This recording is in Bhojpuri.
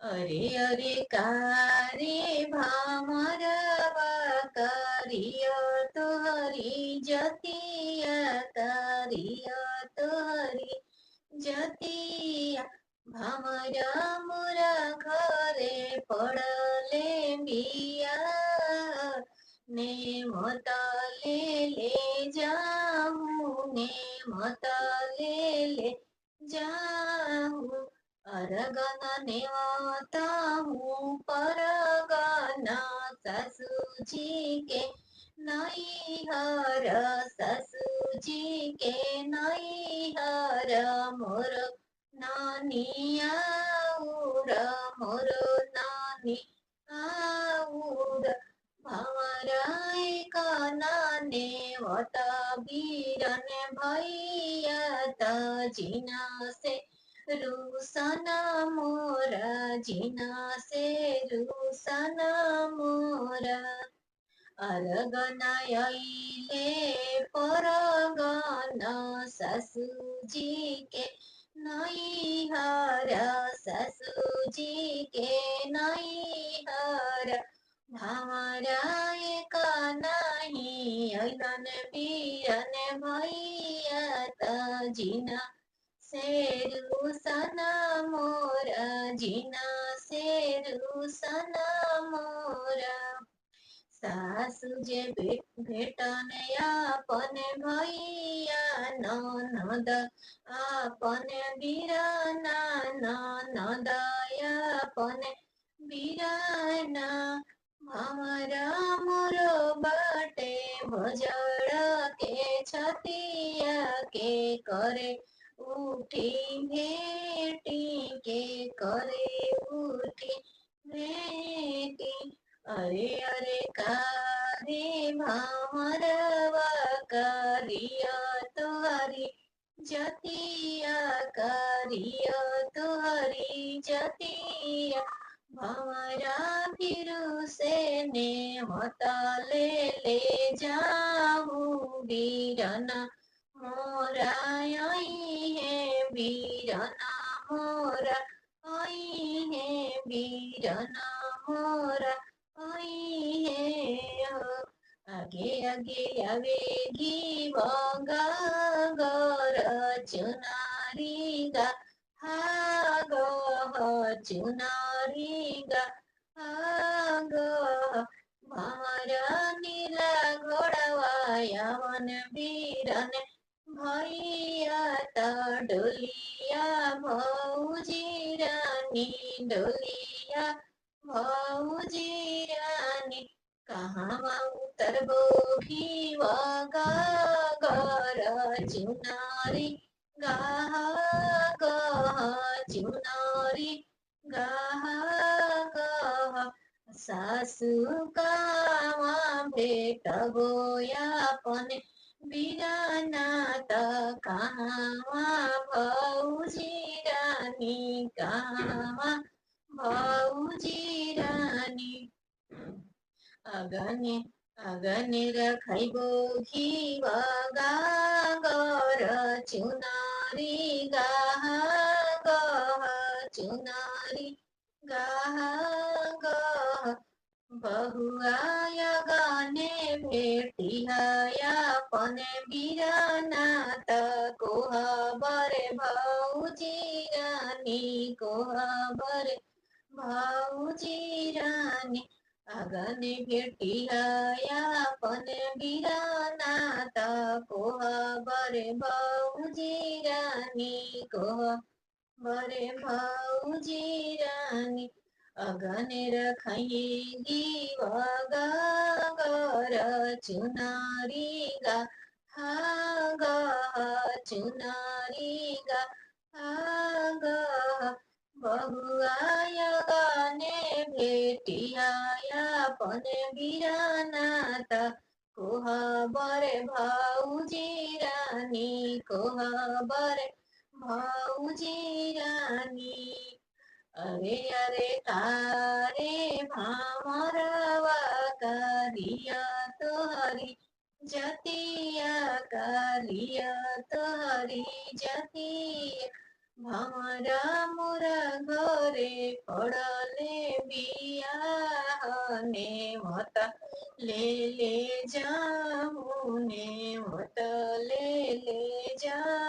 अरे अरे कारे भामरवा करिय तोहरी जतिया करिय तोहरी जतिया भामरा मोरा घरे पड़ले बिया ने मत ले जाऊं ने मत ले जाऊं अरगना नेवता हूँ परगना ससुजी के नैहर ससुजी के नैहर मोर नानी आउर मोर नानी आउर भमराई कानाने वत बीरन भैया तजिना से रूसना मोरा जिना से रूसना मोरा अरगनायले परगना ससुजी के नैहर ससुजी के नैहर भामराए का नहीं अलन बीरन भैया तजिना शेरू सना मोरा जिना शेरू सना मोरा सासु जे भेटन आपन भैया ननद आपन बिराना ननद आपन बिराना हमरा मोरो बाटे भजड़ के छतिया के करे उठी भेटी के करे उठी भेटी अरे अरे कारे भामरवा करिया तुहरी जतिया करिया तुहरी जतिया भमरा फिर से ने मता ले जाऊं बीरना मोरा आई है बीरना मोरा आई है बीरना मोरा आई है आगे आगे आवेगी बंगा गोर चुनारी गा हा गो चुनारी गा हा गो भमरा नीला घोड़वाया वन बीरन भैया त डोलिया भौजी रानी डोलिया भौजी रानी कहाँ उतरबो भिवा गर चुनारी गाह गह चुनारी गाह गह सासु कामा भेटबो यापन बिराना त कहाँ भौजी रानी कहाँ भौजी रानी अगने अगने रखैबो घिवा गागर चुनारी गाह गह चुनारी गाह गह बहुआय गाने भेटिया पने बिराना त कोहबर भौजी रानी कोहबर भौजी रानी अगने भेटिया पने बिराना त कोहबर भौजी रानी कोहबर भौजी रानी अगने रखेगी गर चुनारी गा हा गा चुनारी गा हा गा बहुआय गाने भेटिया पन बिराना त कोहबर भौजी रानी कोहबर भौजी रानी अरे अरे तारे भामरवा करिया तोहरी जतिया करिया तोहरी जतिया भमरा मोरा घरे पड़ले बियाहने मत ले जाऊँ ने मत ले जाऊँ